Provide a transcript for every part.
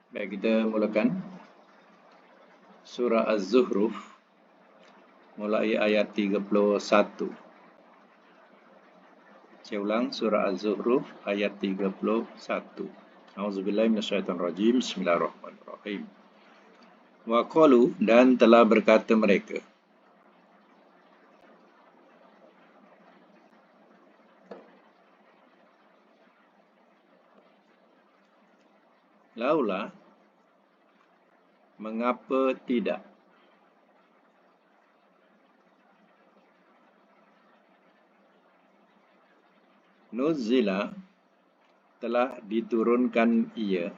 Baik, kita mulakan surah Az-Zukhruf mulai ayat 31. Saya ulang, surah Az-Zukhruf ayat 31. A'udzubillahi minasyaitonirrajim. Bismillahirrahmanirrahim. Wa qalu, dan telah berkata mereka, laula, mengapa tidak, nuzila, telah diturunkan ia,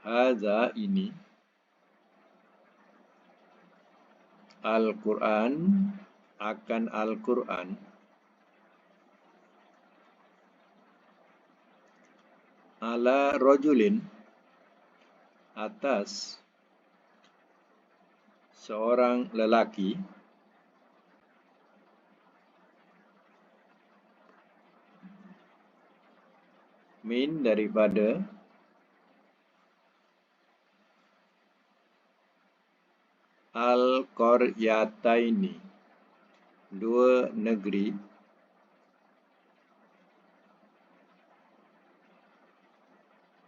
hadza, ini, Al-Quran, akan Al-Quran, ala rajulin, atas seorang lelaki, min, daripada, al-qaryataini, dua negeri,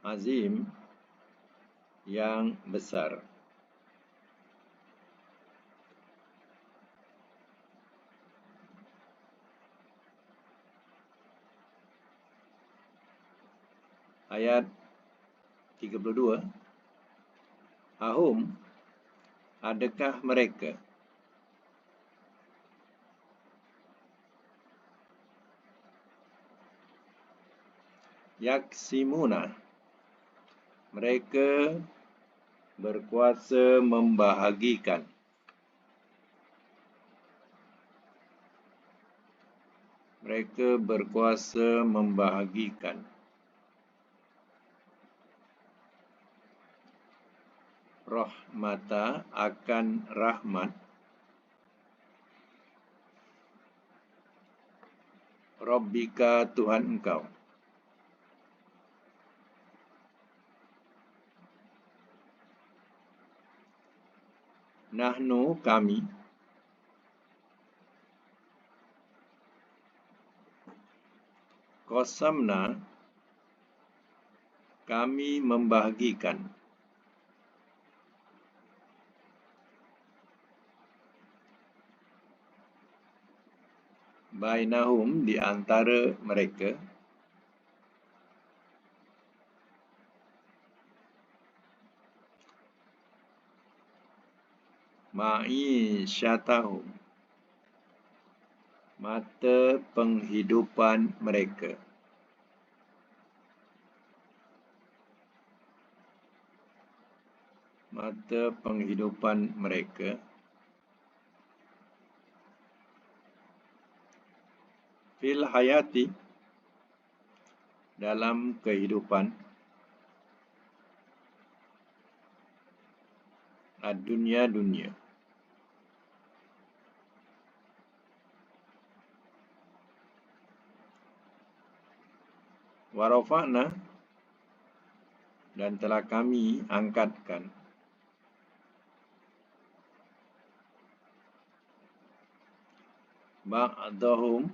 azim, yang besar. Ayat 32. Ahum, adakah mereka, yaksimuna, mereka berkuasa membahagikan, mereka berkuasa membahagikan, rahmata, akan rahmat, Rabbika, Tuhan engkau. Nahnu, kami, qasamna, kami membahagikan, bainahum, di antara mereka, ma'isyatahum, mata penghidupan mereka, mata penghidupan mereka, fil hayati, dalam kehidupan, ad-dunya, dunia, warafa'na, dan telah kami angkatkan, ba'dahum,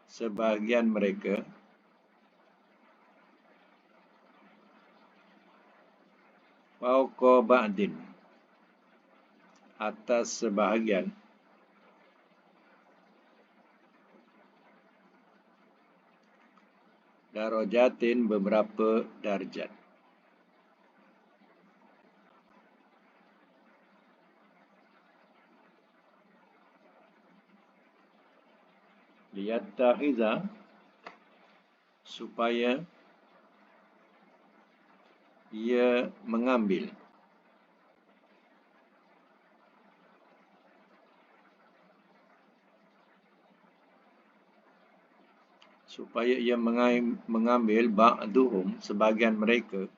sebahagian mereka, fauqa ba'din, atas sebahagian, darajatin, beberapa darjat. Liyattakhidha, supaya ia mengambil, supaya ia mengambil, ba'duhum, sebagian mereka,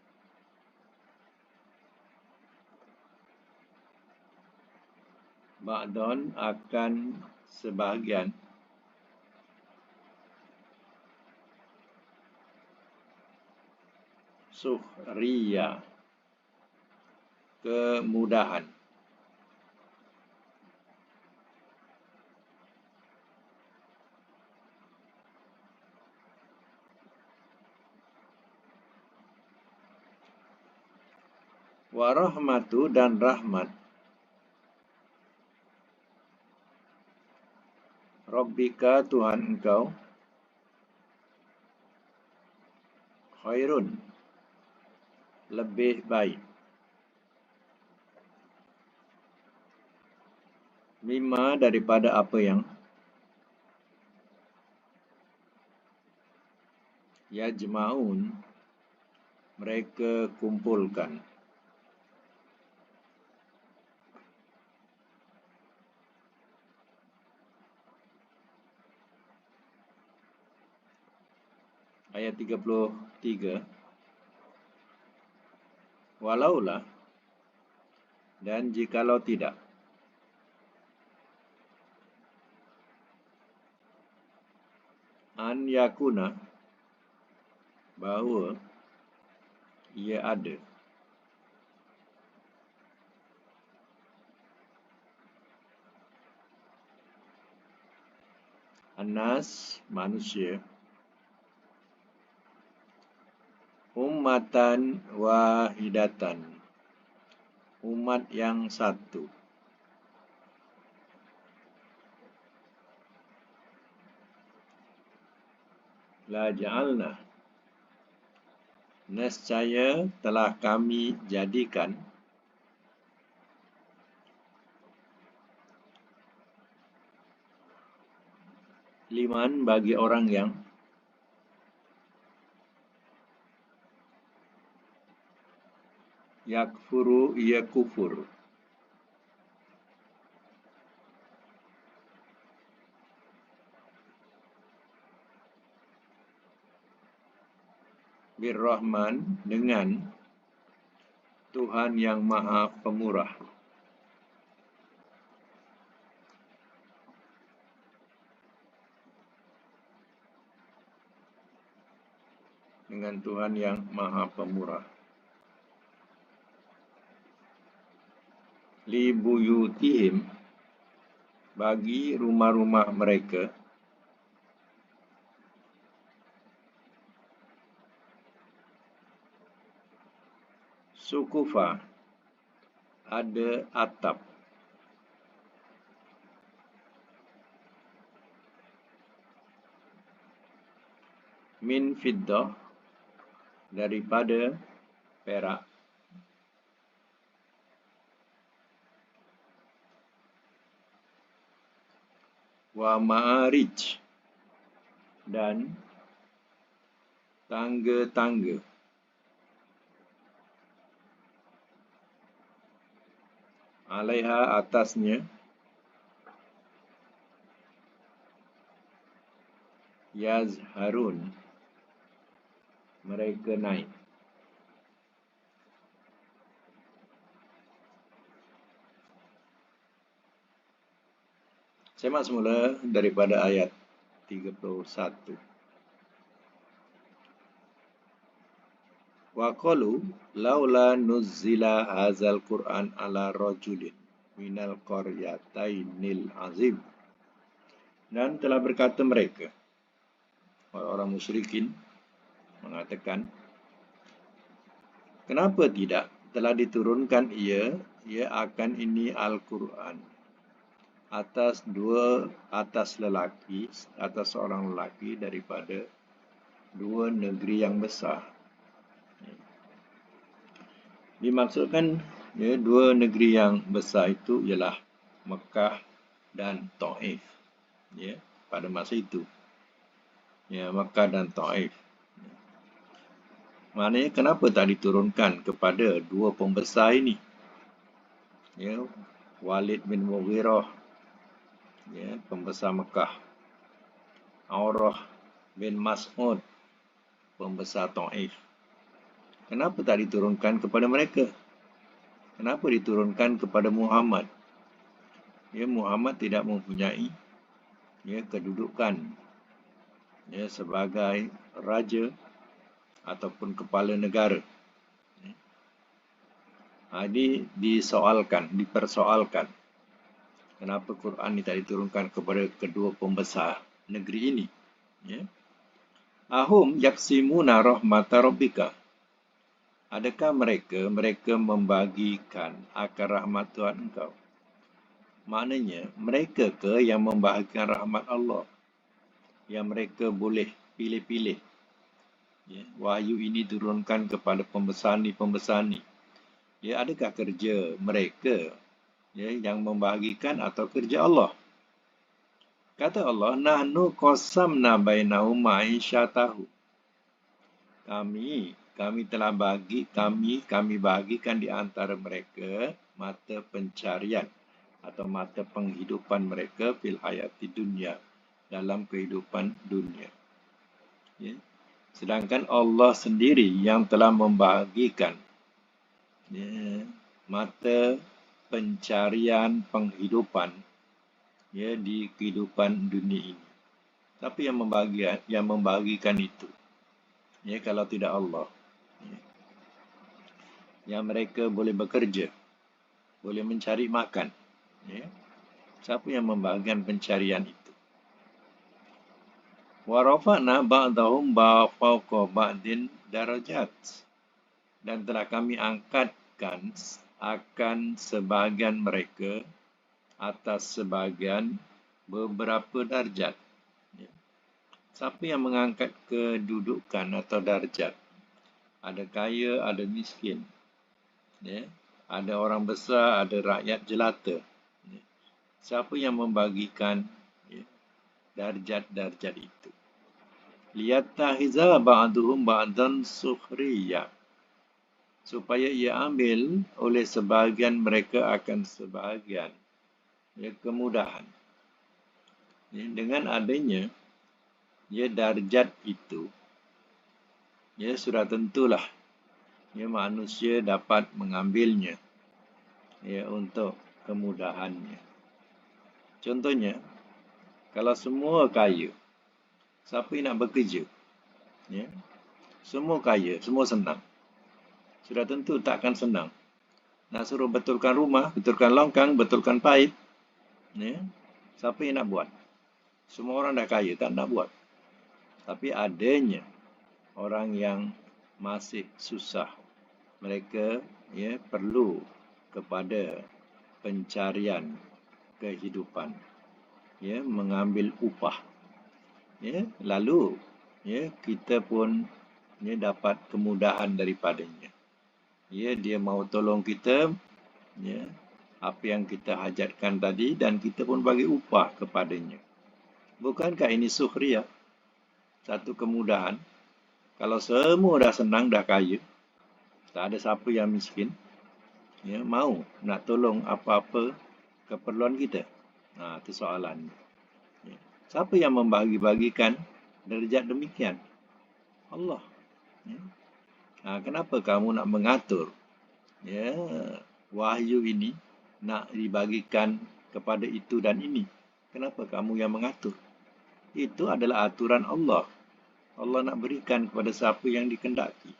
ba'don, akan sebahagian, Sukhriya, kemudahan. Warahmatu, dan rahmat. Rabbika, Tuhan engkau. Khairun, lebih baik. Mimma, daripada apa yang. Yajma'un, mereka kumpulkan. Ayat 33. Walaulah, dan jikalau tidak. An yakuna, bahawa ia ada. Anas, manusia. Ummatan wahidatan, umat yang satu. La ja'alna, nescaya telah kami jadikan. Liman, bagi orang yang. Yakfuru, ia kufur. Birrahman, dengan Tuhan yang Maha Pemurah. Dengan Tuhan yang Maha Pemurah. Li buyutihim, bagi rumah-rumah mereka. Sukufa, ada atap. Min fiddah, daripada perak. Wa ma'arij, dan tangga-tangga. Alaiha, atasnya. Yazharun, mereka naik. Semak semula daripada ayat 31. Wa qalu laula nuzzila hadzal Qur'an ala rajulin minal qaryatainil azim. Dan telah berkata mereka, orang-orang musyrikin mengatakan, kenapa tidak telah diturunkan ia akan ini Al-Quran atas seorang lelaki daripada dua negeri yang besar. Dimaksudkan dua negeri yang besar itu ialah Mekah dan Taif. Pada masa itu. Mekah dan Taif. Maknanya kenapa tak diturunkan kepada dua pembesar ini? Walid bin Mughirah, pembesar Mekah. Aurah bin Mas'ud, pembesar Taif. Kenapa tak diturunkan kepada mereka? Kenapa diturunkan kepada Muhammad? Muhammad tidak mempunyai kedudukan sebagai raja ataupun kepala negara. Ini dipersoalkan. Kenapa Quran ini tak diturunkan kepada kedua pembesar negeri ini? Ya. Ahum yaksimuna rahmata rabbika. Adakah mereka membagikan akan rahmat Tuhan engkau? Maknanya, mereka ke yang membahagikan rahmat Allah? Yang mereka boleh pilih-pilih. Ya, wahyu ini turunkan kepada pembesar ni. Ya, adakah kerja mereka yang membahagikan atau kerja Allah? Kata Allah, nahnu qasamna bainahum ma'isyatahu. Kami telah kami bahagikan di antara mereka mata pencarian atau mata penghidupan mereka fil hayati dunia, dalam kehidupan dunia. Ya. Sedangkan Allah sendiri yang telah membahagikan mata pencarian penghidupan di kehidupan dunia ini. Tapi yang membahagikan itu, kalau tidak Allah, yang mereka boleh bekerja, boleh mencari makan. Siapa yang membahagikan pencarian itu? Wa rafa'na ba'dahum fawqa ba'din darajat. Dan telah kami angkatkan akan sebahagian mereka atas sebahagian beberapa darjat. Siapa yang mengangkat kedudukan atau darjat? Ada kaya, ada miskin. Ada orang besar, ada rakyat jelata. Siapa yang membagikan darjat-darjat itu? Liyattahiza ba'duhum ba'dan sukhriya. Supaya ia ambil oleh sebahagian mereka akan sebahagian kemudahan. Dengan adanya darjat itu, sudah tentulah manusia dapat mengambilnya untuk kemudahannya. Contohnya, kalau semua kaya, siapa yang nak bekerja? Semua kaya, semua senang. Sudah tentu takkan senang. Nak suruh betulkan rumah, betulkan longkang, betulkan paip. Siapa yang nak buat? Semua orang dah kaya, tak nak buat. Tapi adanya orang yang masih susah. Mereka perlu kepada pencarian kehidupan. Mengambil upah. Lalu kita pun dapat kemudahan daripadanya. Dia mau tolong kita, apa yang kita hajatkan tadi, dan kita pun bagi upah kepadanya. Bukankah ini sukhriya? Satu kemudahan. Kalau semua dah senang, dah kaya, tak ada siapa yang miskin, mau nak tolong apa-apa keperluan kita. Itu soalannya. Siapa yang membagi-bagikan darjat demikian? Allah. Kenapa kamu nak mengatur wahyu ini nak dibagikan kepada itu dan ini? Kenapa kamu yang mengatur? Itu adalah aturan Allah. Allah nak berikan kepada siapa yang dikehendaki.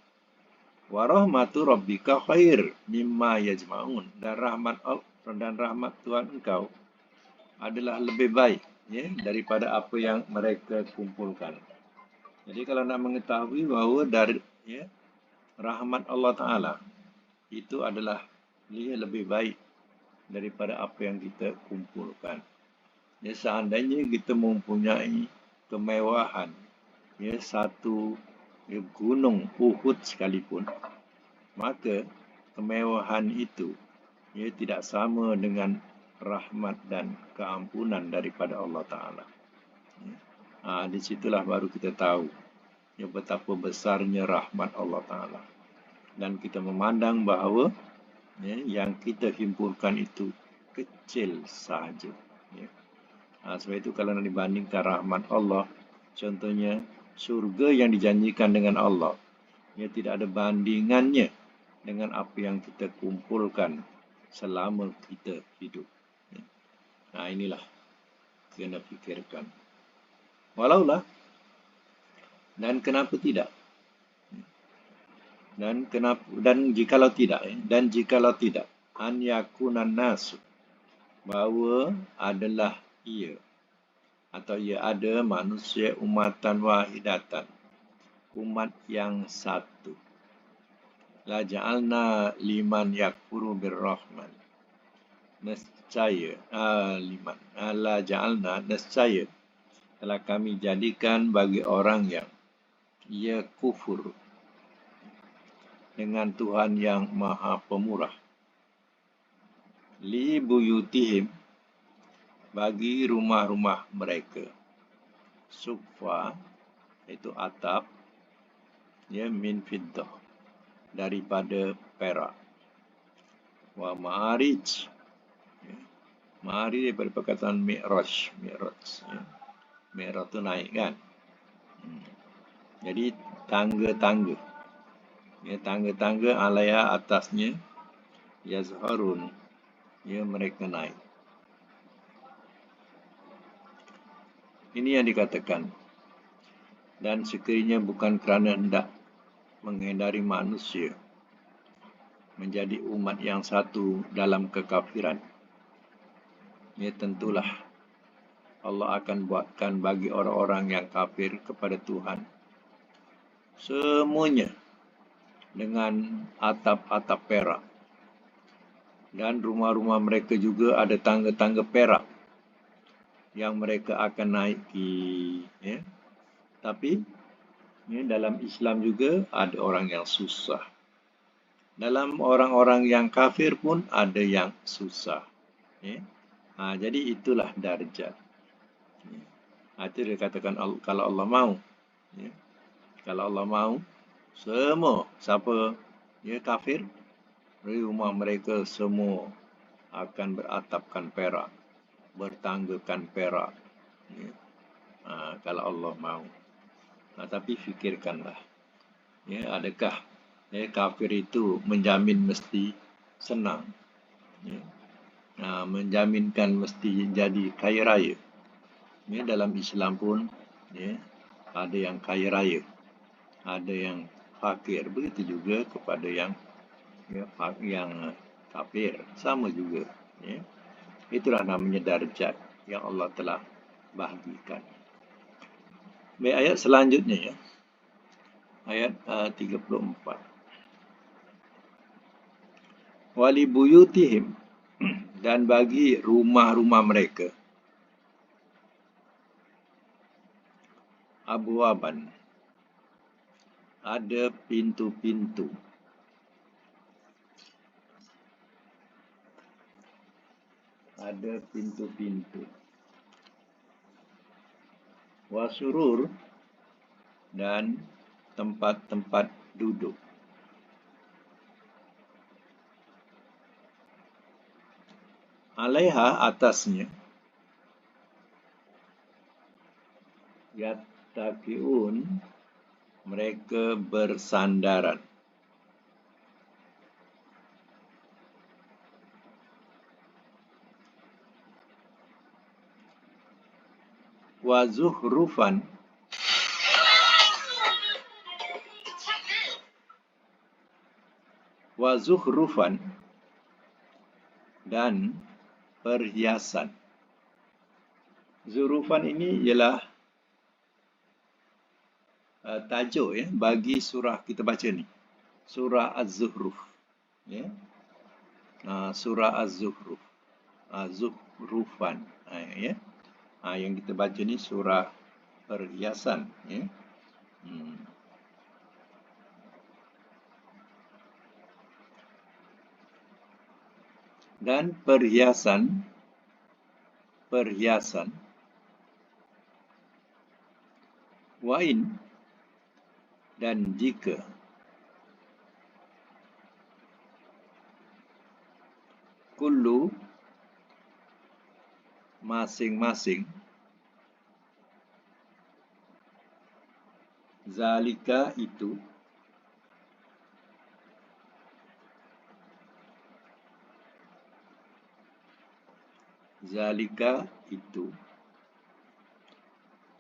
Wa rahmatu rabbika khair mimma yajma'un. Dan rahmat Tuhan engkau adalah lebih baik daripada apa yang mereka kumpulkan. Jadi kalau nak mengetahui bahawa dari rahmat Allah Ta'ala itu adalah lebih baik daripada apa yang kita kumpulkan. Seandainya kita mempunyai kemewahan satu gunung Uhud sekalipun, maka kemewahan itu tidak sama dengan rahmat dan keampunan daripada Allah Ta'ala. Di situlah baru kita tahu betapa besarnya rahmat Allah Ta'ala. Dan kita memandang bahawa yang kita himpulkan itu kecil sahaja. Sebab itu kalau nak dibandingkan rahmat Allah, contohnya syurga yang dijanjikan dengan Allah, tidak ada bandingannya dengan apa yang kita kumpulkan selama kita hidup. Inilah kena fikirkan. Walaulah, dan kenapa tidak? Dan jikalau tidak, an yakunan nasu, bahawa adalah ia atau ia ada manusia umatan wahidatan, umat yang satu. La ja'alna liman yakfuru birrahman. Nescaya, la ja'alna, nescaya telah kami jadikan bagi orang yang ia kufur dengan Tuhan yang Maha Pemurah. Li buyutihim, bagi rumah-rumah mereka. Sufa, itu atap, ya, min fiddah, daripada perak. Wa ma'arij, ya. Ma'arij daripada perkataan mi'raj. Ya. Mi'raj tu naik kan. Jadi tangga-tangga. Ya, tangga-tangga alaiha atasnya, yazharun, ya, mereka naik. Ini yang dikatakan. Dan sekiranya bukan kerana hendak menghindari manusia menjadi umat yang satu dalam kekafiran, ya, tentulah Allah akan buatkan bagi orang-orang yang kafir kepada Tuhan semuanya dengan atap-atap perak, dan rumah-rumah mereka juga ada tangga-tangga perak yang mereka akan naiki. Ya. Tapi ya, dalam Islam juga ada orang yang susah. Dalam orang-orang yang kafir pun ada yang susah. Ya. Jadi itulah darjat. Ya. Itu dia katakan kalau Allah mahu. Ya. Kalau Allah mahu, semua siapa ya kafir, rumah mereka semua akan beratapkan perak, bertanggakan perak. Ya. Kalau Allah mahu. Tapi fikirkanlah, ya, adakah ya, kafir itu menjamin mesti senang, ya, menjaminkan mesti jadi kaya raya. Ya, dalam Islam pun ya, ada yang kaya raya, ada yang fakir. Begitu juga kepada yang ya, yang kafir, sama juga. Ya. Itulah namanya darjat yang Allah telah bahagikan. Baik, ayat selanjutnya, ya. Ayat 34. Wali buyutihim, dan bagi rumah-rumah mereka, abwaban, ada pintu-pintu. Ada pintu-pintu. Wasurur, dan tempat-tempat duduk. Alaiha, atasnya, yattaqiun, mereka bersandaran. Wa zuhrufan, dan perhiasan. Zurufan ini ialah tajuk, ya, bagi surah kita baca ni, surah Az-Zuhruf. Ya. Surah Az-Zuhruf, Zuhrufan, ya. Yang kita baca ni surah perhiasan. Ya. Dan perhiasan, wain, dan jika, kullu, masing-masing, zalika, itu,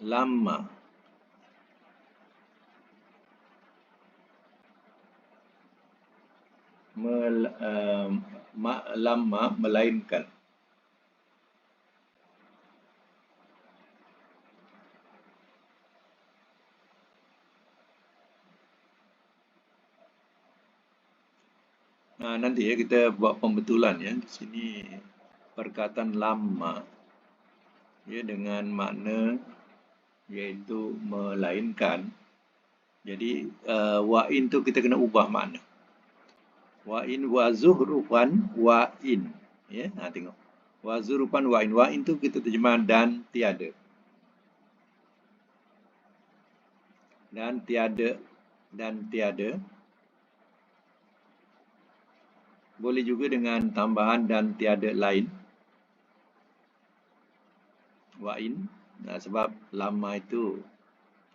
lama, lama melainkan. Nanti ya kita buat pembetulan ya. Di sini perkataan lama ya dengan makna iaitu melainkan. Jadi wa'in tu kita kena ubah makna. Wa'in wa zuhrufan wa'in. Ya, tengok. Wa zuhrufan wa'in. Wa'in tu kita terjemah dan tiada. Dan tiada. Dan tiada. Boleh juga dengan tambahan dan tiada lain. Wa'in. Sebab lama itu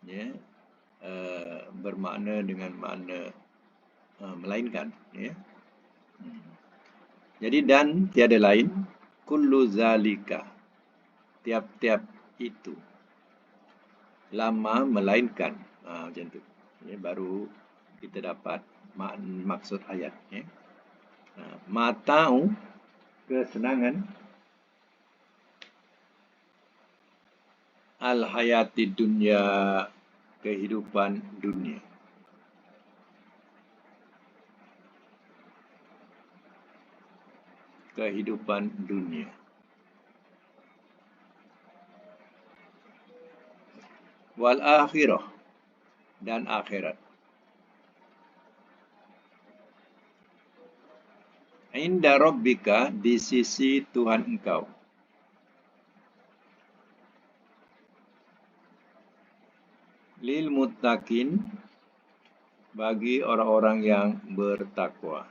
ya, bermakna dengan makna melainkan. Ya. Jadi dan tiada lain. Kullu zalika. Tiap-tiap itu. Lama melainkan. Macam tu. Ya, baru kita dapat maksud ayat. Ya. Mata'u kesenangan al-hayati dunia kehidupan dunia. Kehidupan dunia. Wal akhirah dan akhirat. Inda rabbika di sisi Tuhan engkau. Lil muttaqin bagi orang-orang yang bertakwa.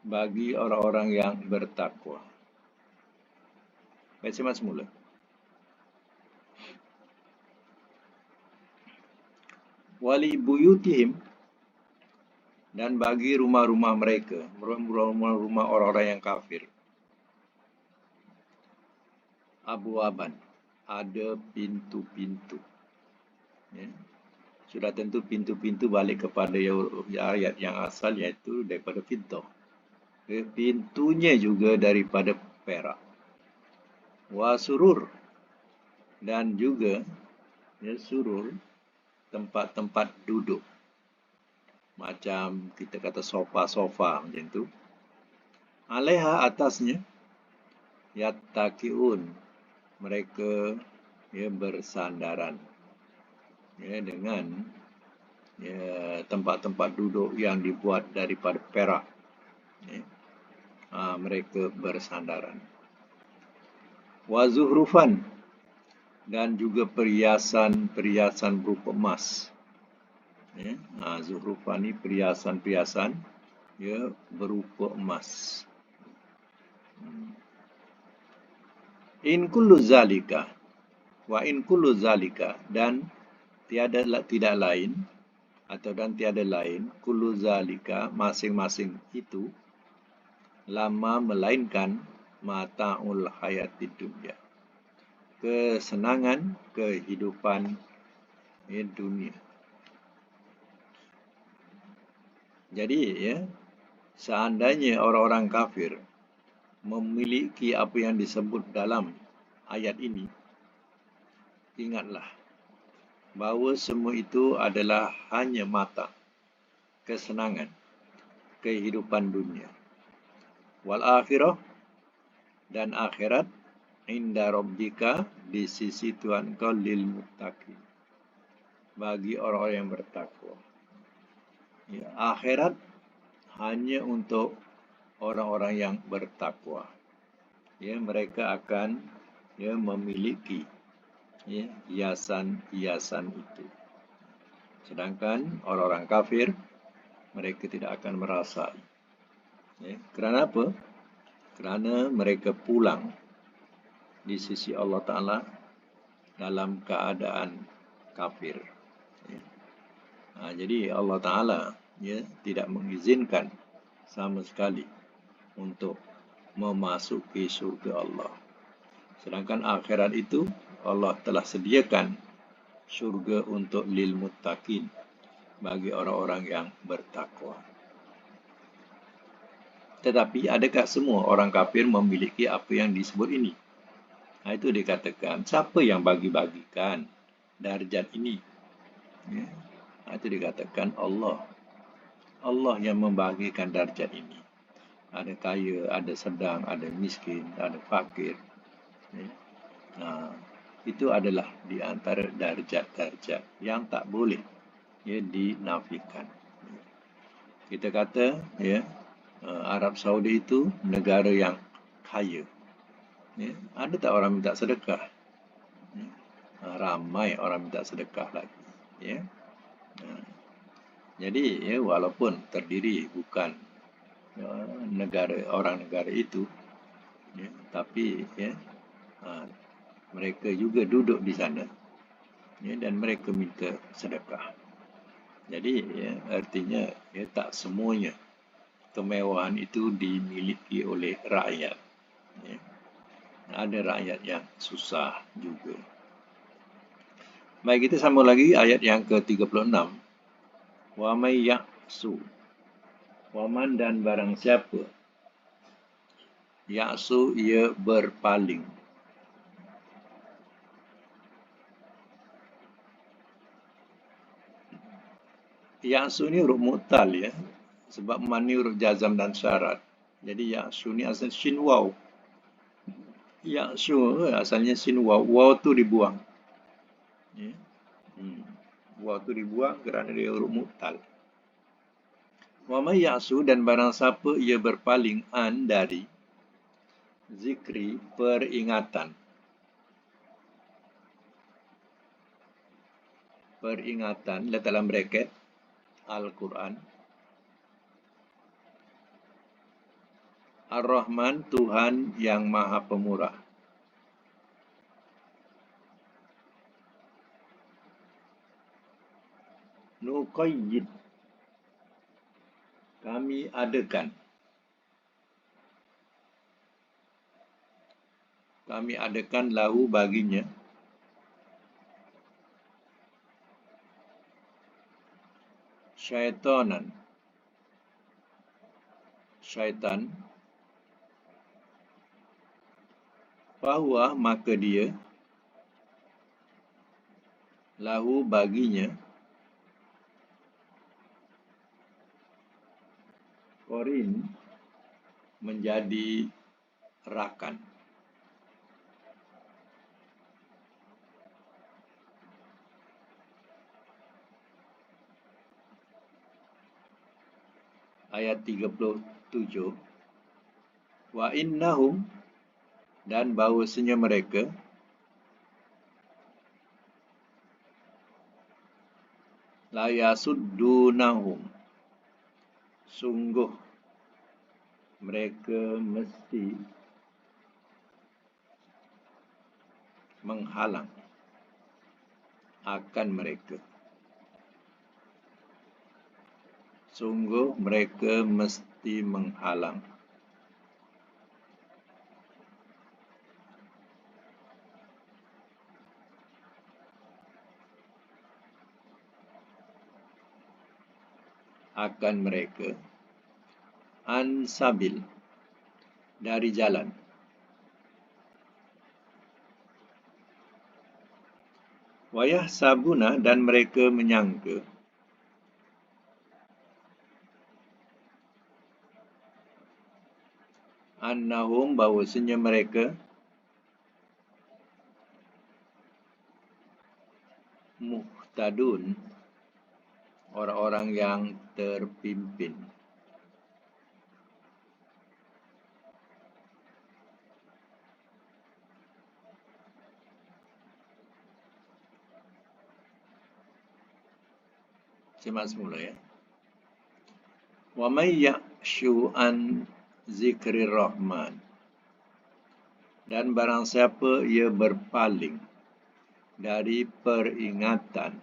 Bagi orang-orang yang bertakwa. Baca semula. Wali buyutihim dan bagi rumah-rumah mereka, rumah-rumah orang-orang yang kafir. Abwaban, ada pintu-pintu. Ya. Sudah tentu pintu-pintu balik kepada ayat yang asal iaitu daripada fiddah. Pintunya juga daripada perak. Wasurur dan juga ya, surur tempat-tempat duduk. Macam kita kata sofa-sofa macam tu. Alaiha atasnya yattaqiun mereka ya bersandaran ya dengan ya, tempat-tempat duduk yang dibuat daripada perak. Ya. Mereka bersandaran. Wa zuhrufan dan juga perhiasan-perhiasan berupa emas. Ya, zuhrufan ni perhiasan-perhiasan ya berupa emas. In kullu zalika wa in kullu zalika dan tidak lain atau dan tiada lain kullu zalika masing-masing itu lama melainkan mata'ul hayatid dunya kesenangan kehidupan dunia. Jadi ya, seandainya orang-orang kafir memiliki apa yang disebut dalam ayat ini, ingatlah bahawa semua itu adalah hanya mata kesenangan kehidupan dunia. Wal akhirah dan akhirat inda rabbika di sisi Tuhan kau lil muttaqin bagi orang-orang yang bertakwa. Ya, akhirat hanya untuk orang-orang yang bertakwa. Ya, mereka akan ya memiliki ya, hiasan-hiasan itu. Sedangkan orang-orang kafir mereka tidak akan merasa. Ya, kerana apa? Kerana mereka pulang di sisi Allah Ta'ala dalam keadaan kafir. Ya. Jadi Allah Ta'ala ya, tidak mengizinkan sama sekali untuk memasuki surga Allah. Sedangkan akhirat itu Allah telah sediakan surga untuk lil muttaqin, bagi orang-orang yang bertakwa. Tetapi adakah semua orang kafir memiliki apa yang disebut ini? Itu dikatakan, siapa yang bagi-bagikan darjat ini? Ya. Itu dikatakan Allah. Allah yang membagikan darjat ini. Ada kaya, ada sedang, ada miskin, ada fakir. Ya. Itu adalah di antara darjat-darjat yang tak boleh dinafikan. Kita kata, Arab Saudi itu negara yang kaya. Ada tak orang minta sedekah? Ramai orang minta sedekah lagi. Jadi walaupun terdiri bukan orang negara itu, tapi mereka juga duduk di sana, dan mereka minta sedekah. Jadi artinya tak semuanya kemewahan itu dimiliki oleh rakyat. Ada rakyat yang susah juga. Baik, kita sambung lagi ayat yang ke-36. Wa may ya'su, waman dan barang siapa ya'su ia berpaling. Ya'su ni huruf mu'tal sebab man ni huruf jazam dan syarat. Jadi ya'su ni asal shin waw. Ya'su asalnya sin waw. Waw tu dibuang. Waw tu dibuang kerana dia huruf mu'tal. Wa may ya'su dan barang siapa ia berpaling an dari zikri peringatan. Peringatan letak dalam bracket Al-Quran. Ar-Rahman, Tuhan yang Maha Pemurah. Nuqayyid, kami adakan. Kami adakan lahu baginya syaitanan, syaitan, fahuwa maka dia, lahu baginya, qarin menjadi rakan. Ayat 37. Wa innahum dan bahawasanya mereka la yasuddunahum, sungguh mereka mesti menghalang akan mereka. Sungguh mereka mesti menghalang akan mereka an-sabil, dari jalan. Wayah sabuna dan mereka menyangka annahum bahawasanya mereka muhtadun, orang-orang yang terpimpin. Simak semula Wa may ya'shu an zikrir rahman, dan barang siapa ia berpaling dari peringatan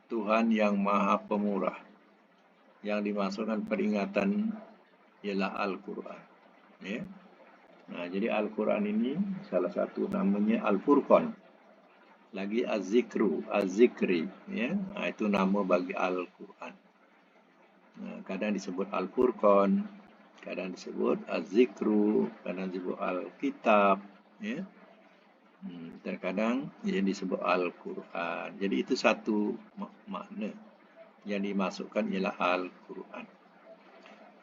Tuhan yang Maha Pemurah. Yang dimaksudkan peringatan ialah Al-Quran. Nah, jadi Al-Quran ini salah satu namanya Al-Furqan. Lagi Az-Zikru, Az-Zikri. Ya. Nah, itu nama bagi Al-Quran. Nah, kadang disebut Al-Furqan, kadang disebut Az-Zikru, kadang disebut Al-Kitab. Ya. Terkadang ia disebut Al-Quran. Jadi itu satu makna yang dimasukkan ialah Al-Quran.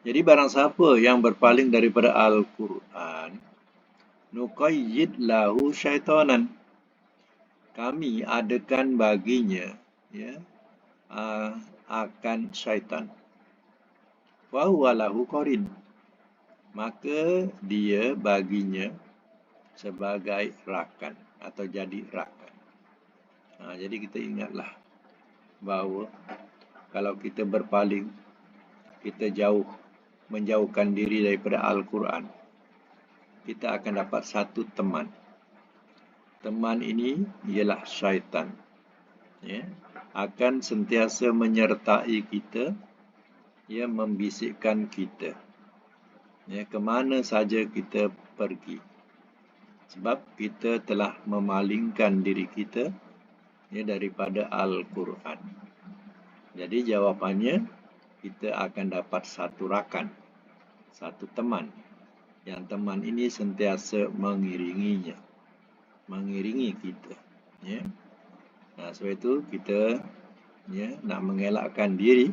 Jadi barang siapa yang berpaling daripada Al-Quran, nuqayyid lahu syaitanan. Kami adakan baginya ya akan syaitan. Wa huwa lahu qarin. Maka dia baginya sebagai rakan atau jadi rakan. Jadi kita ingatlah bahawa kalau kita berpaling, kita menjauhkan diri daripada Al-Quran, kita akan dapat satu teman. Teman ini ialah syaitan. Ya, akan sentiasa menyertai kita, ia membisikkan kita. Ya, ke mana saja kita pergi. Sebab kita telah memalingkan diri kita ya, daripada Al-Quran. Jadi jawapannya, kita akan dapat satu rakan, satu teman. Yang teman ini sentiasa mengiringi kita. Ya. Sebab itu kita nak mengelakkan diri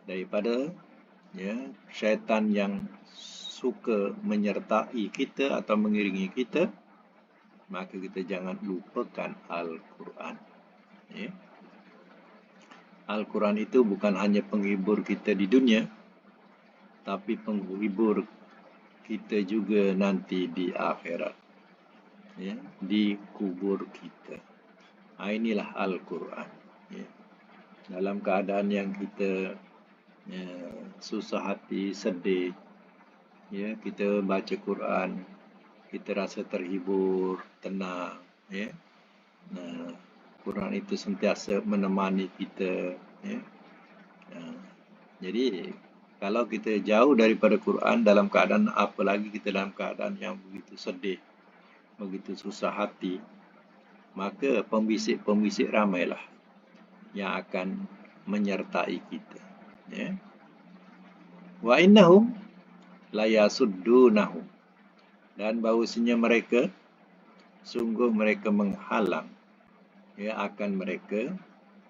daripada syaitan yang suka menyertai kita atau mengiringi kita, maka kita jangan lupakan Al-Quran. Ya. Al-Quran itu bukan hanya penghibur kita di dunia, tapi penghibur kita juga nanti di akhirat, ya, di kubur kita. Inilah Al-Quran. Ya. Dalam keadaan yang kita susah hati, sedih, ya, kita baca Quran, kita rasa terhibur, tenang. Ya. Nah, Quran itu sentiasa menemani kita. Ya. Jadi kalau kita jauh daripada Quran dalam keadaan, apalagi kita dalam keadaan yang begitu sedih, begitu susah hati, maka pembisik-pembisik ramailah yang akan menyertai kita. Ya. Wa innahum la yasuddunahum. Dan bahawasanya mereka, sungguh mereka menghalang akan mereka,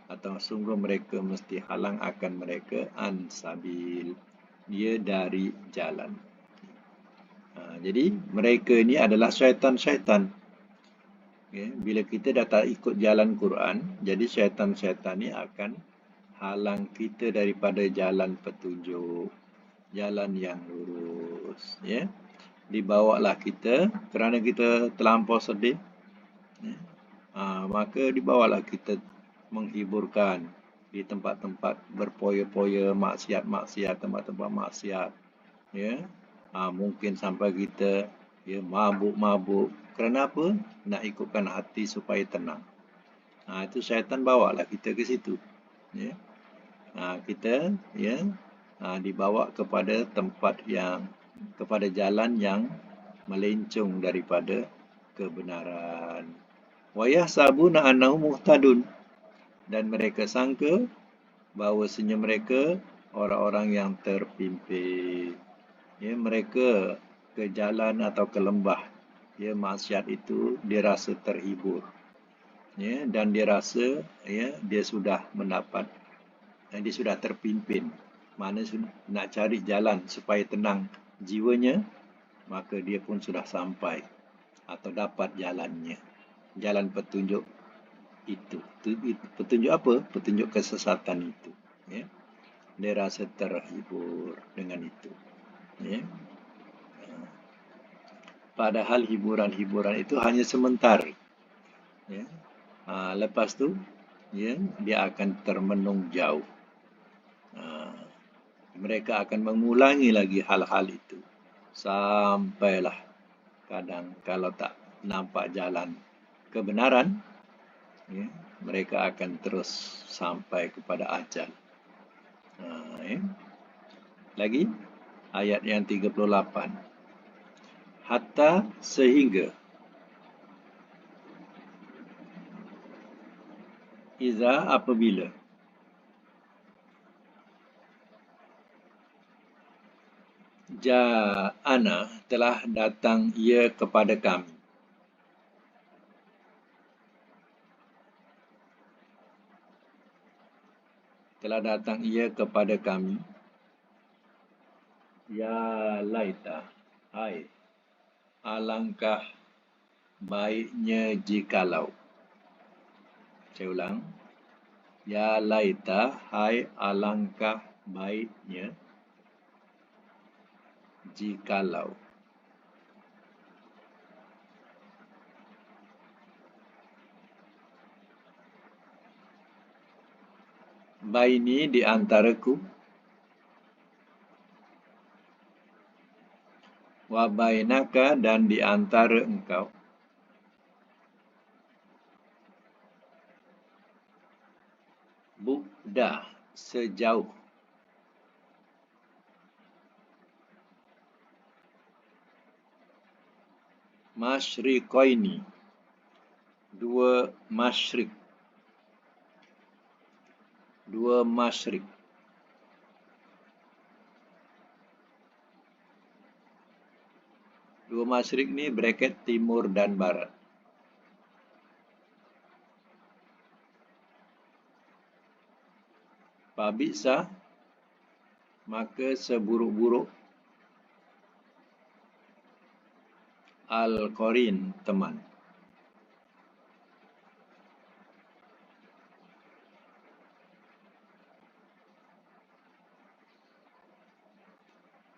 atau sungguh mereka mesti halang akan mereka an sabil, dia dari jalan. Jadi mereka ini adalah syaitan-syaitan. Okay. Bila kita dah tak ikut jalan Quran, jadi syaitan-syaitan ini akan halang kita daripada jalan petunjuk, jalan yang lurus. Ya. Dibawalah kita kerana kita terlampau sedih. Ya. Maka dibawalah kita menghiburkan di tempat-tempat berpoya-poya, maksiat-maksiat, tempat-tempat maksiat. Ya. Mungkin sampai kita mabuk-mabuk. Kerana apa? Nak ikutkan hati supaya tenang. Itu syaitan bawalah kita ke situ. Ya. Kita dibawa kepada kepada jalan yang melencong daripada kebenaran. Wa yahsabuna annahum muhtadun. Dan mereka sangka bahawasanya mereka orang-orang yang terpimpin. Ya, mereka ke jalan atau ke lembah maksiat itu dia rasa terhibur. Ya, dan dia rasa dia sudah mendapat, dia sudah terpimpin. Mana nak cari jalan supaya tenang jiwanya, maka dia pun sudah sampai atau dapat jalannya. Jalan petunjuk itu. Petunjuk apa? Petunjuk kesesatan itu. Ya. Dia rasa terhibur dengan itu. Ya. Padahal hiburan-hiburan itu hanya sementara. Ya. Lepas tu, dia akan termenung jauh. Mereka akan mengulangi lagi hal-hal itu. Sampailah kadang kalau tak nampak jalan kebenaran, mereka akan terus sampai kepada ajal. Lagi ayat yang 38. hatta sehingga, iza apabila, ja'ana telah datang ia kepada kami. Telah datang ia kepada kami. Ya laita, hai, alangkah baiknya jikalau. Saya ulang. Ya laita, hai, alangkah baiknya jikalau. Baini di antaraku, wa bainaka dan di antara engkau, bu'da sejauh, masyriqaini dua masyrik, dua masyrik. Dua masyrik ni bracket timur dan barat. Pabisa, maka seburuk-buruk, al-qarin, teman.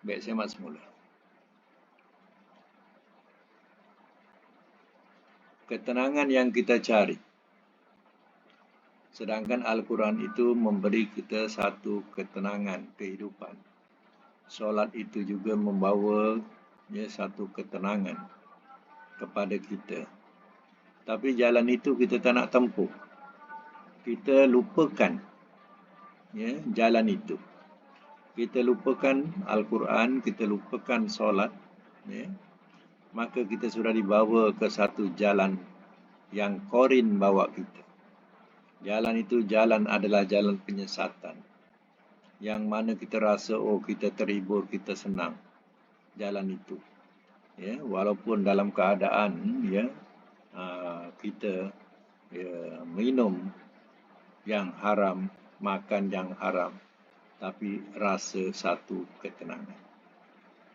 Baik, saya mat semula. Ketenangan yang kita cari. Sedangkan Al-Quran itu memberi kita satu ketenangan kehidupan. Solat itu juga membawa satu ketenangan kepada kita. Tapi jalan itu kita tak nak tempuh. Kita lupakan jalan itu. Kita lupakan Al-Quran, kita lupakan solat, maka kita sudah dibawa ke satu jalan yang korin bawa kita. Jalan itu adalah jalan penyesatan. Yang mana kita rasa, kita terhibur, kita senang. Jalan itu. Walaupun dalam keadaan kita minum yang haram, makan yang haram, tapi rasa satu ketenangan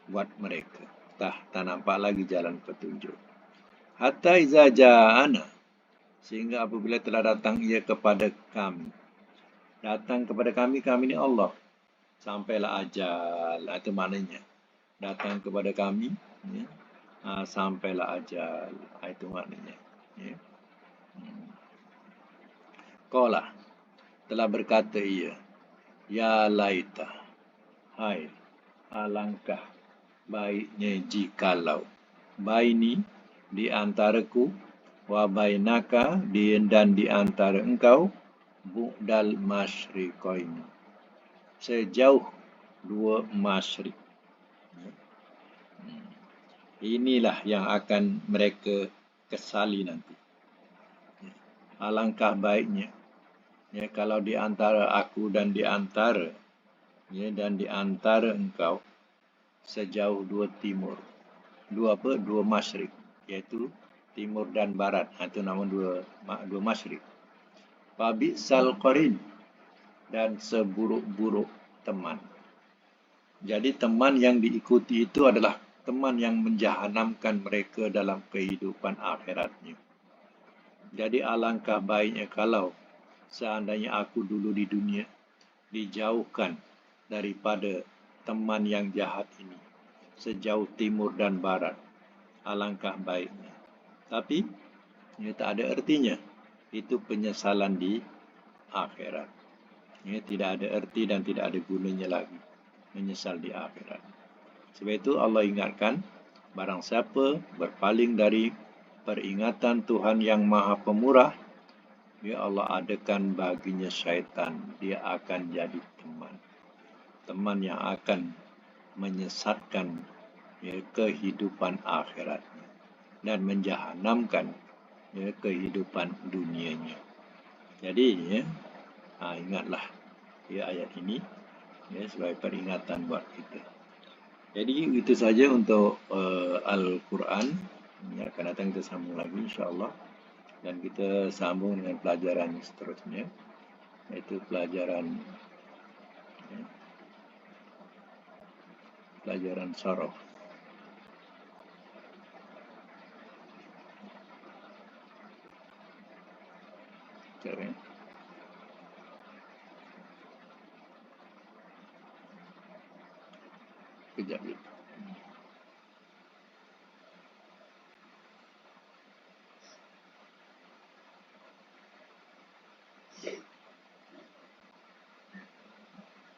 buat mereka. Tak nampak lagi jalan petunjuk. Hatta iza ja'ana, sehingga apabila telah datang ia kepada kami. Datang kepada kami ni Allah. Sampailah ajal, itu maknanya. Datang kepada kami, sampailah ajal, itu maknanya. Qala, telah berkata ia, ya laita, hai, alangkah baiknya jikalau, baini di antaraku, wa bainaka dan di antara engkau, bu'dal masyriqaini, sejauh dua masyrik. Inilah yang akan mereka kesali nanti. Alangkah baiknya kalau di antara aku dan di antara dan di antara engkau sejauh dua timur, dua masyrik, iaitu timur dan barat. Itu nama dua masyrik. Pabisal qarin, dan seburuk-buruk teman. Jadi teman yang diikuti itu adalah teman yang menjahanamkan mereka dalam kehidupan akhiratnya. Jadi alangkah baiknya kalau seandainya aku dulu di dunia dijauhkan daripada teman yang jahat ini, sejauh timur dan barat. Alangkah baiknya. Tapi tak ada artinya. Itu penyesalan di akhirat. Tidak ada erti dan tidak ada gunanya lagi menyesal di akhirat. Sebab itu Allah ingatkan, barang siapa berpaling dari peringatan Tuhan yang Maha Pemurah, Allah adakan baginya syaitan. Dia akan jadi teman yang akan menyesatkan ya, kehidupan akhiratnya dan menjahanamkan ya, kehidupan dunianya. Jadi ya, ingatlah ya ayat ini ya sebagai peringatan buat kita. Jadi itu saja untuk Al-Quran. Ya, akan datang kita sambung lagi insya-Allah dan kita sambung dengan pelajaran seterusnya yaitu ya, pelajaran saraf. Sekejap, ya. Kejap dulu.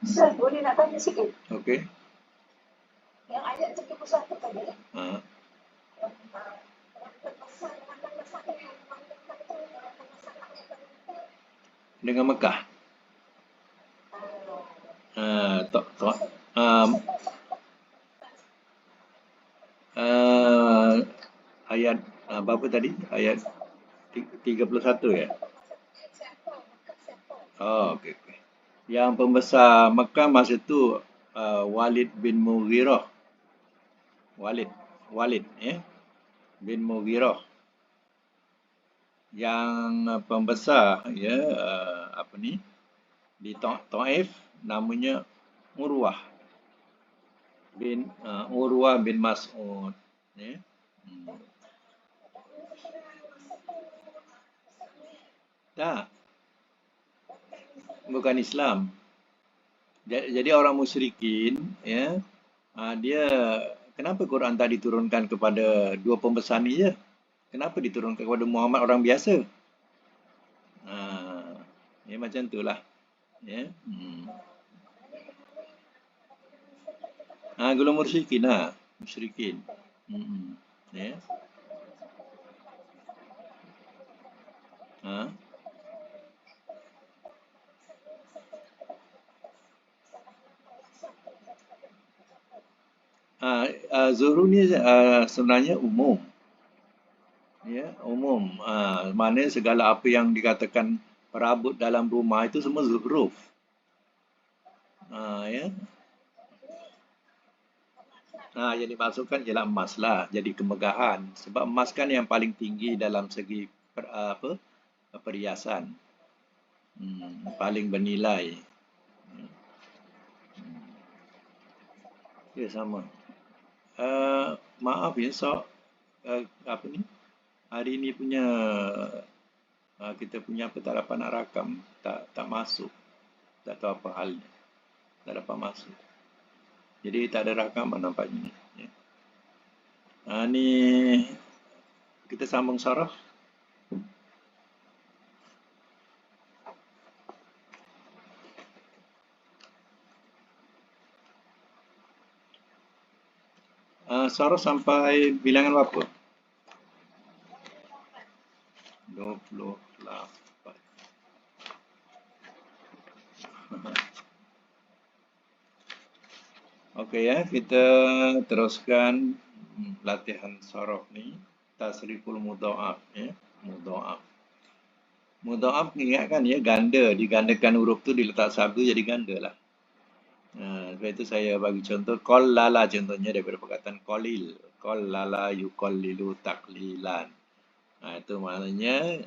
Ustaz, boleh nak tanya sikit? Okey. Yang ayat 31 tadi, Ha. Dengan Mekah. Tok tok ayat berapa tadi? Ayat 31 ya? Oh, okey okey. Yang pembesar Mekah masa itu Walid bin Mughirah. Walid ya. Bin Mughirah. Yang pembesar ya apa ni? Di Taif namanya Urwah bin Mas'ud ya. Tak, bukan Islam. Jadi orang musyrikin ya, dia kenapa Quran tak diturunkan kepada dua pembesar ni je? Kenapa diturunkan kepada Muhammad orang biasa? Ya macam itulah. Ya. Golongan musyrikin lah. Musyrikin. Ya. Ha. Zuhru ni sebenarnya umum. Ya, umum. Mana segala apa yang dikatakan perabot dalam rumah itu semua zuhruf. Ya. Yang dimasukkan ialah emas lah, jadi kemegahan. Sebab emas kan yang paling tinggi dalam segi perhiasan. Paling bernilai. Ya, sama. Maaf ya, apa ni? Hari ni punya kita punya apa tak dapat nak rakam, tak masuk. Tak tahu apa halnya. Tak dapat masuk. Jadi tak ada rakaman nampaknya. Ya. Ni kita sambung saraf. Saraf sampai bilangan berapa? 28. Okey ya, kita teruskan latihan saraf ni. Tasriful mudha'af ya, mudha'af. Mudha'af ingatkan ya, ganda, digandakan huruf tu diletak sabdu jadi ganda lah. Sebab itu saya bagi contoh qallala contohnya daripada perkataan qalil. Qallala yuqallilu taqlilan. Itu maknanya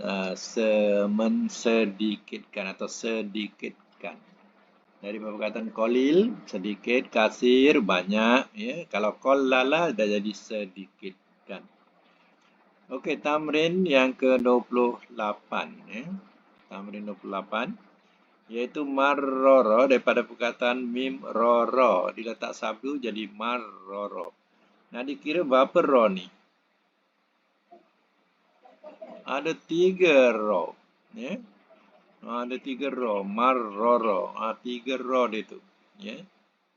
mensedikitkan atau sedikitkan. Dari perkataan qalil sedikit, kasir banyak ya. Kalau qallala dah jadi sedikitkan. Okey, tamrin yang ke-28 ya. Tamrin 28 iaitu marroro daripada perkataan mim roro diletak sabdu jadi marroro. Nah, dikira berapa ro ni? Ada 3 ro ya. Ada 3 ro, marroro. 3 ro dia tu ya.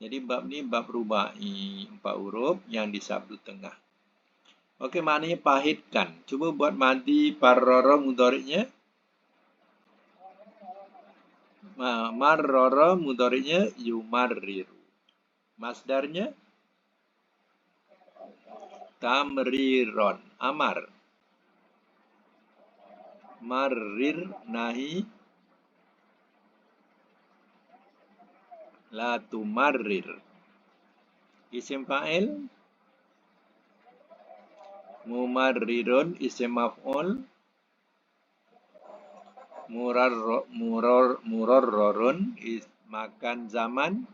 Jadi bab ni bab rubai 4 huruf yang disabdu tengah. Okey, maknanya pahitkan. Cuba buat madi parroro mudhari'nya. Marrara mudhari'nya yumarriru. Masdarnya tamriron. Amar. Marrir nahi. La tumarrir. Isim fa'il. Mumarrirun isim maf'ul. Murarrorun makan zaman.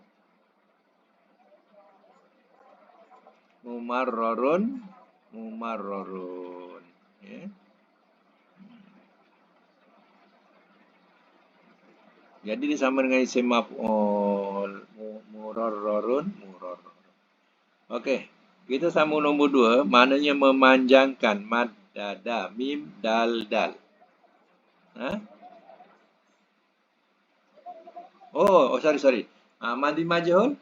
Mumarrorun. Ya. Jadi disama dengan isim maf'ul. Murarrorun. Okey. Kita sambung nombor 2. Maknanya memanjangkan. Mad, dada, mim, dal, dal. Ha? Sorry. Madi majhul.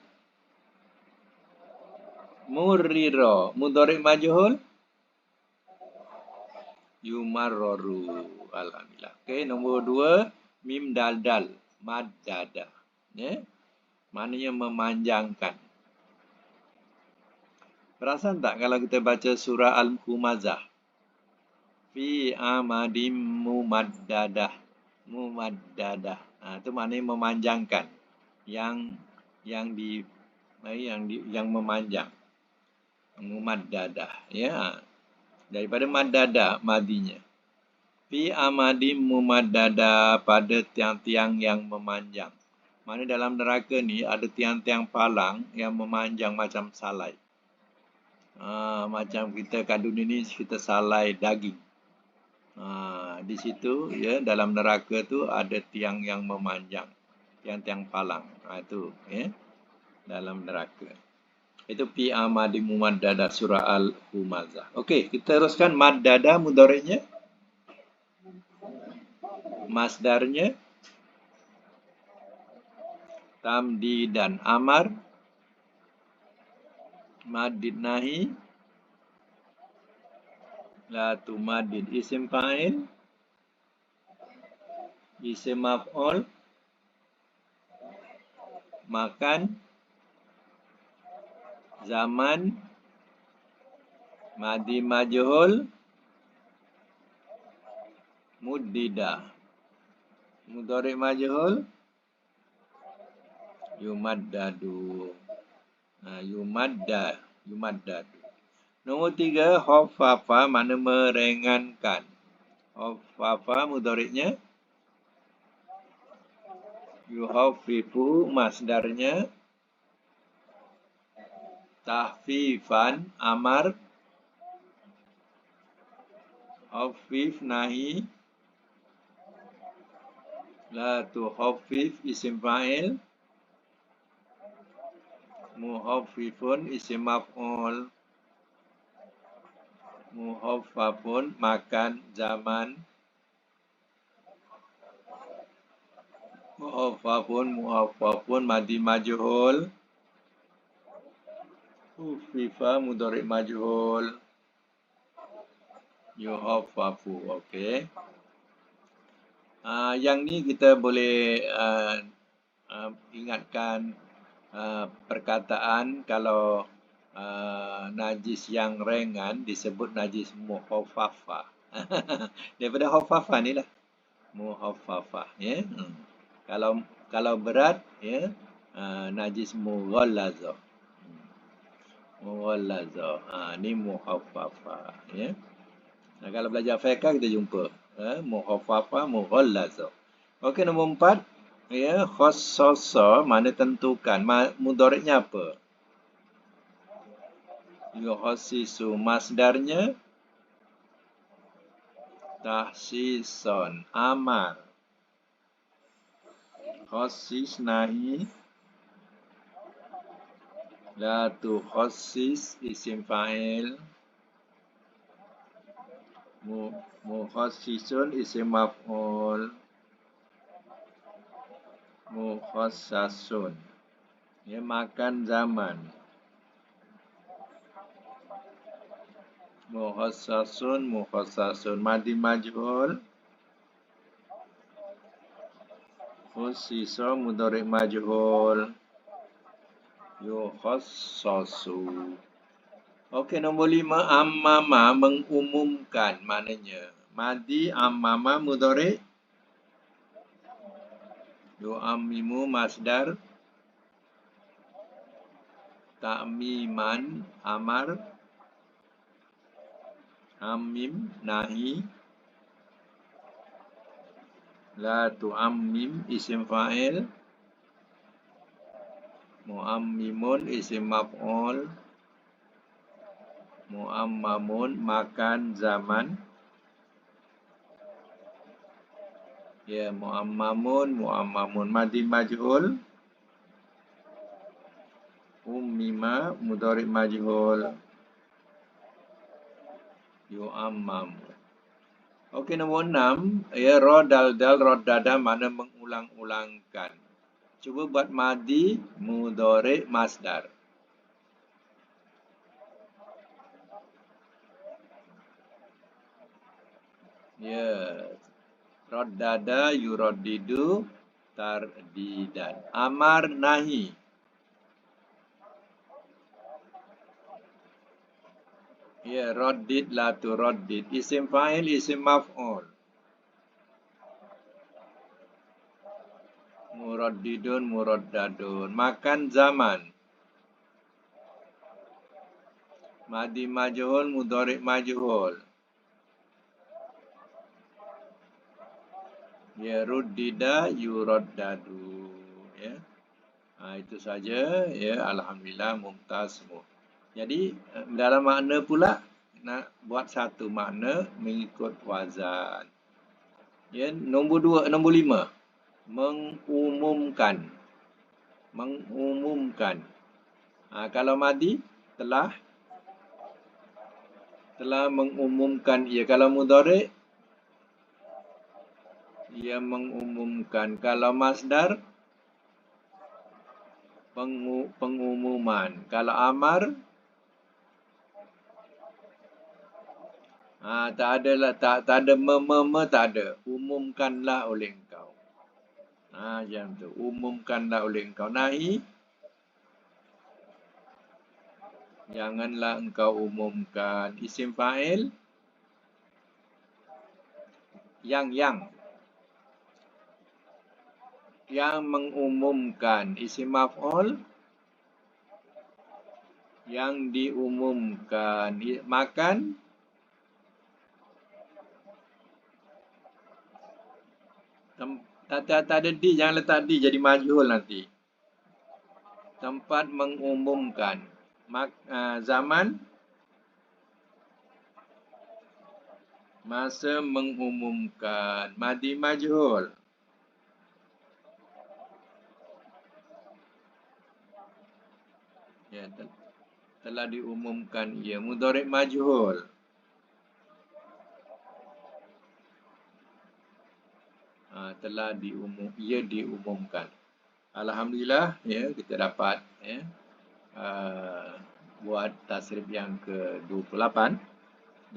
Murriro. Mudhari' majhul. Yumarroru. Alhamdulillah. Okey, nombor 2. Mim, dal, dal. Mad, dada. Ya? Maknanya memanjangkan. Perasan tak kalau kita baca surah Al-Humazah? Fi amadim mumaddadah. Itu maknanya memanjangkan. Yang memanjang. Mumaddadah. Ya. Daripada maddada madinya. Fi amadim mumaddadah, pada tiang-tiang yang memanjang. Mana dalam neraka ni ada tiang-tiang palang yang memanjang macam salai. Macam kita kat dunia ni kita salai daging. Di situ ya, dalam neraka tu ada tiang yang memanjang, tiang-tiang palang. Itu ya, dalam neraka. Itu fi amadi mumaddada surah Al-Humazah. Okey, kita teruskan maddada mudhari'nya. Masdarnya tamdi dan amar. Madid nahi. La tumadid isim fa'il. Isim maf'ul. Makan. Zaman. Madi majhul. Muddida. Mudhari' majhul. Yumaddadu. Yumaddadu. Nombor 3, khaffafa, makna meringankan. Khaffafa mudhari'nya. Yukhaffifu masdarnya. Tahfifan amar. Khaffif nahi. La tukhaffif isim fa'il. Mukhaffifun isim maf'ul. Mukhaffafun makan zaman. Mukhaffafun madi majhul. Khuffifa mudhari' majhul. Yukhaffafu. Okey. Yang ni kita boleh ingatkan perkataan kalau najis yang ringan disebut najis mukhaffafa. Daripada khaffafa ni lah. Mukhaffafa. Ya. Kalau berat, ya, najis mughallazah. Ni mukhaffafa. Ya. Kalau belajar fiqh kita jumpa. Mukhaffafa, mughallazah. Okey, nombor 4. Ya, khassasa, mana tentukan. Mudhari'nya apa? Yukhassisu. Masdarnya tahsisan. Amar. Khassis nahi. La tukhassis isim fa'il. Mukhassisun isim maf'ul. Mukhassasun. Ya, makan zaman. Mukhassasun. Madi majhul. Khussisa mudhari' majhul. Yukhassasu. Okey, nombor 5, ammama mengumumkan. Maknanya madi ammama mudhari' yu'ammimu masdar ta'miman amar ammim nahi la tu'ammim isim fa'il mu'ammimun isim maf'ul mu'ammamun makan zaman ya mu'ammamun madi majhul ummima mudhari' majhul yu'ammam. Okey, nombor 6, ya rodal-dal roddada mana mengulang-ulangkan. Cuba buat madi mudhari' masdar. Ya, roddada yuraddidu tardidan. Amar nahi. Ya, raddid la turaddid. Isim fa'il, isim maf'ul. Muraddidun, muraddadun. Makan zaman. Madi majhul, mudhari' majhul. Ya, ruddida yuraddadu. Ya. Itu saja. Ya, alhamdulillah mumtaz semua. Jadi dalam makna pula nak buat satu makna mengikut wazan. Ya, nombor 5. Mengumumkan. Mengumumkan. Kalau madi telah mengumumkan ia. Kalau mudhari' ia mengumumkan. Kalau masdar pengumuman. Kalau amar tak ada lah, tak ada tak ada. Umumkanlah oleh engkau. Macam tu. Umumkanlah oleh engkau. Nahi, janganlah engkau umumkan. Isim fa'il, yang mengumumkan. Isim maf'ul, yang diumumkan. Makan, tak ada di, jangan letak di, jadi majhul nanti. Tempat mengumumkan. Zaman, masa mengumumkan. Madi majhul. Ya, telah diumumkan ia. Mudhari' majhul. Telah diumumkan. Alhamdulillah, ya, kita dapat buat tasrif yang ke-28.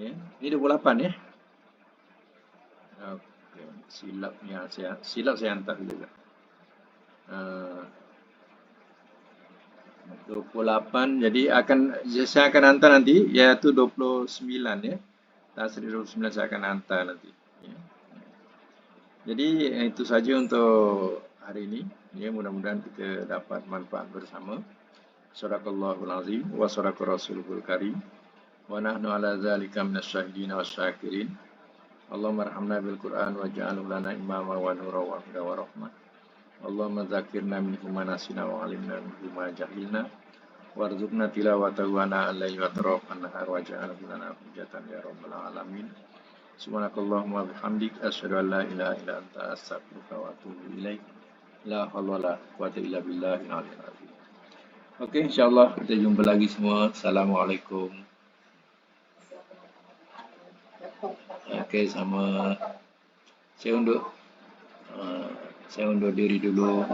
Ya, ini 28 ya. Okey, silap saya hantar dulu. 28, jadi saya akan hantar nanti, iaitu 29 ya. Tasrif 29 saya akan hantar nanti. Ya. Jadi itu saja untuk hari ini. Ya, mudah-mudahan kita dapat manfaat bersama. Sadaqallahul azim wa sadaqa rasulul karim. Wa nahnu ala dzalika minasyahidin wasyakirin. Allahumma arhamna bil Qur'an waj'alhu lana imama wa nura wa huda wa rahmah. Allahumma dzakirna minhu ma nasina wa 'allimna minhu ma jahilna. Warzuqna tilawatahu ana alaihi wa tarafan nahar waj'alhu lana hujjatan ya rabbal alamin. Subhanakallahumma bihamdik asyhadu an la ilaha illa anta astaghfiruka wa atubu ilaik. La haula wala quwwata illa billahil aliyyil azim. Okey, insya-Allah kita jumpa lagi semua. Assalamualaikum. Okey, sama. Saya undur diri dulu.